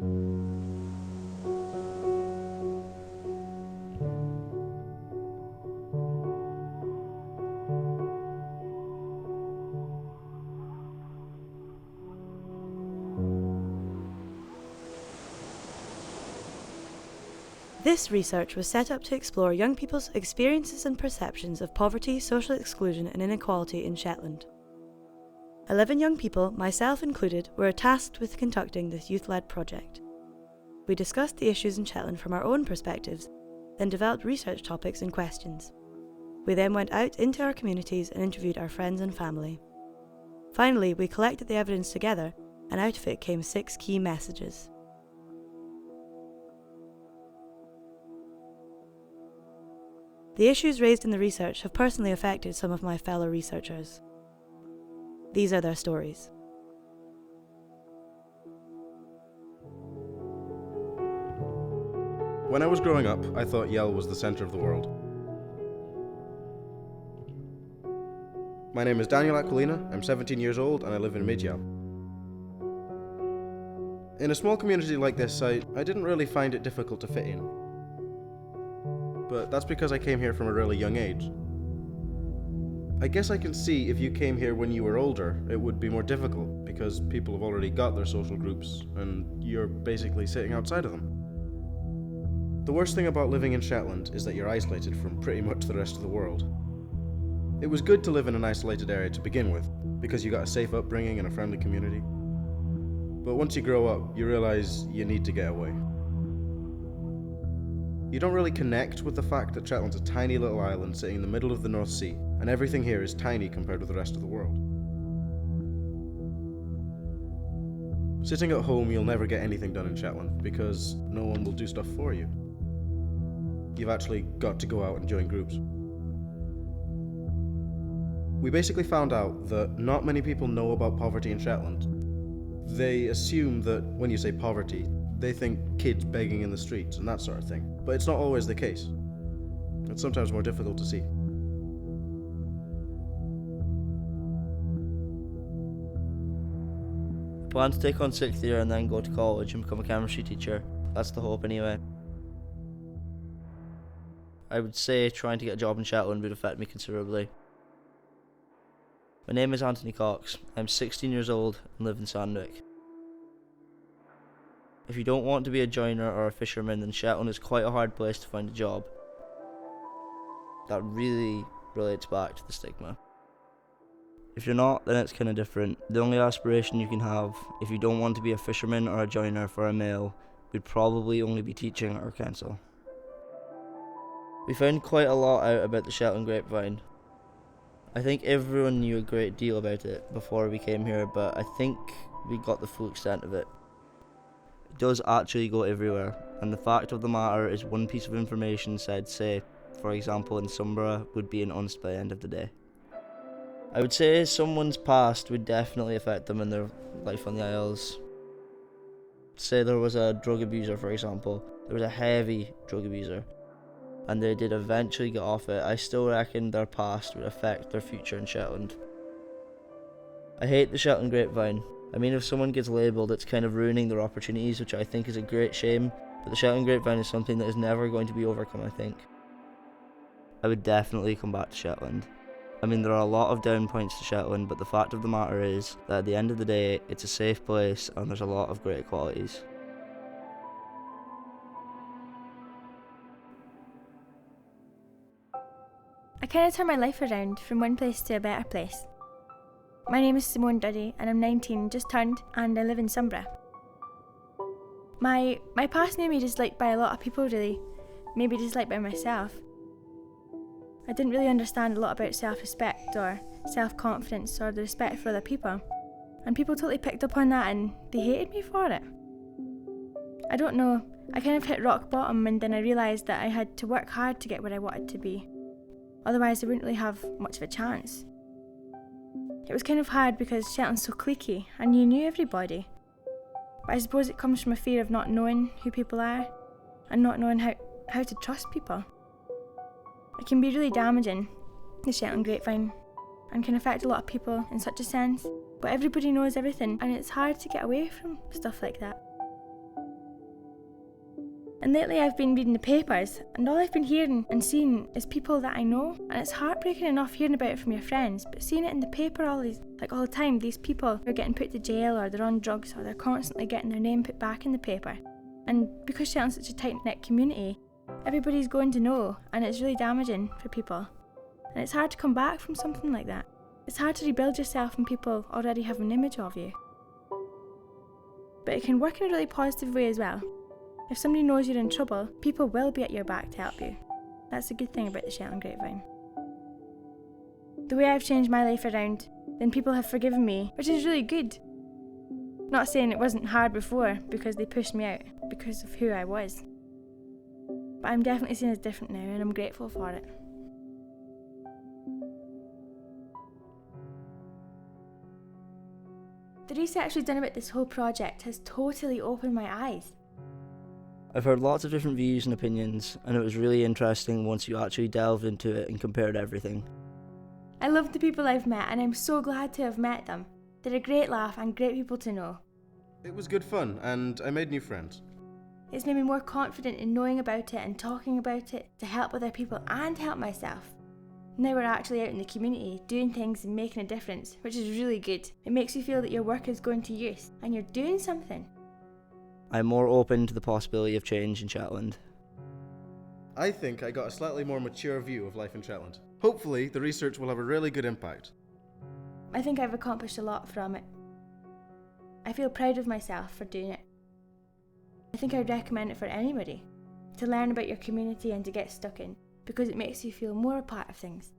This research was set up to explore young people's experiences and perceptions of poverty, social exclusion and inequality in Shetland. 11 young people, myself included, were tasked with conducting this youth-led project. We discussed the issues in Shetland from our own perspectives, then developed research topics and questions. We then went out into our communities and interviewed our friends and family. Finally, we collected the evidence together, and out of it came 6 key messages. The issues raised in the research have personally affected some of my fellow researchers. These are their stories. When I was growing up, I thought Yell was the centre of the world. My name is Daniel Aquilina, I'm 17 years old and I live in Mid-Yell. In a small community like this, I didn't really find it difficult to fit in. But that's because I came here from a really young age. I guess I can see if you came here when you were older, it would be more difficult because people have already got their social groups and you're basically sitting outside of them. The worst thing about living in Shetland is that you're isolated from pretty much the rest of the world. It was good to live in an isolated area to begin with because you got a safe upbringing and a friendly community. But once you grow up, you realize you need to get away. You don't really connect with the fact that Shetland's a tiny little island sitting in the middle of the North Sea, and everything here is tiny compared with the rest of the world. Sitting at home, you'll never get anything done in Shetland because no one will do stuff for you. You've actually got to go out and join groups. We basically found out that not many people know about poverty in Shetland. They assume that when you say poverty, they think kids begging in the streets and that sort of thing. But it's not always the case. It's sometimes more difficult to see. I plan to take on 6th year and then go to college and become a chemistry teacher. That's the hope anyway. I would say trying to get a job in Shetland would affect me considerably. My name is Anthony Cox. I'm 16 years old and live in Sandwick. If you don't want to be a joiner or a fisherman, then Shetland is quite a hard place to find a job. That really relates back to the stigma. If you're not, then it's kind of different. The only aspiration you can have, if you don't want to be a fisherman or a joiner for a male, would probably only be teaching or council. We found quite a lot out about the Shetland grapevine. I think everyone knew a great deal about it before we came here, but I think we got the full extent of it. It does actually go everywhere, and the fact of the matter is one piece of information said, say, for example in Sunborough, would be announced by the end of the day. I would say someone's past would definitely affect them in their life on the Isles. Say there was a drug abuser, for example, there was a heavy drug abuser, and they did eventually get off it. I still reckon their past would affect their future in Shetland. I hate the Shetland grapevine. I mean, if someone gets labelled, it's kind of ruining their opportunities, which I think is a great shame, but the Shetland grapevine is something that is never going to be overcome, I think. I would definitely come back to Shetland. I mean, there are a lot of down points to Shetland, but the fact of the matter is that at the end of the day, it's a safe place and there's a lot of great qualities. I kind of turned my life around from one place to a better place. My name is Simone Duddy and I'm 19, just turned, and I live in Sunborough. My past knew me disliked by a lot of people really, maybe disliked by myself. I didn't really understand a lot about self-respect or self-confidence or the respect for other people, and people totally picked up on that and they hated me for it. I don't know, I kind of hit rock bottom and then I realised that I had to work hard to get where I wanted to be. Otherwise I wouldn't really have much of a chance. It was kind of hard because Shetland's so cliquey and you knew everybody. But I suppose it comes from a fear of not knowing who people are and not knowing how to trust people. It can be really damaging, the Shetland grapevine, and can affect a lot of people in such a sense, but everybody knows everything and it's hard to get away from stuff like that. And lately I've been reading the papers, and all I've been hearing and seeing is people that I know, and it's heartbreaking enough hearing about it from your friends, but seeing it in the paper all the time, these people are getting put to jail, or they're on drugs, or they're constantly getting their name put back in the paper. And because Shetland's such a tight-knit community, everybody's going to know, and it's really damaging for people. And it's hard to come back from something like that. It's hard to rebuild yourself when people already have an image of you. But it can work in a really positive way as well. If somebody knows you're in trouble, people will be at your back to help you. That's a good thing about the Shetland grapevine. The way I've changed my life around, then people have forgiven me, which is really good. Not saying it wasn't hard before, because they pushed me out, because of who I was. But I'm definitely seen as different now, and I'm grateful for it. The research we've done about this whole project has totally opened my eyes. I've heard lots of different views and opinions, and it was really interesting once you actually delved into it and compared everything. I love the people I've met, and I'm so glad to have met them. They're a great laugh and great people to know. It was good fun, and I made new friends. It's made me more confident in knowing about it and talking about it to help other people and help myself. Now we're actually out in the community, doing things and making a difference, which is really good. It makes you feel that your work is going to use, and you're doing something. I'm more open to the possibility of change in Shetland. I think I got a slightly more mature view of life in Shetland. Hopefully, the research will have a really good impact. I think I've accomplished a lot from it. I feel proud of myself for doing it. I think I'd recommend it for anybody, to learn about your community and to get stuck in, because it makes you feel more a part of things.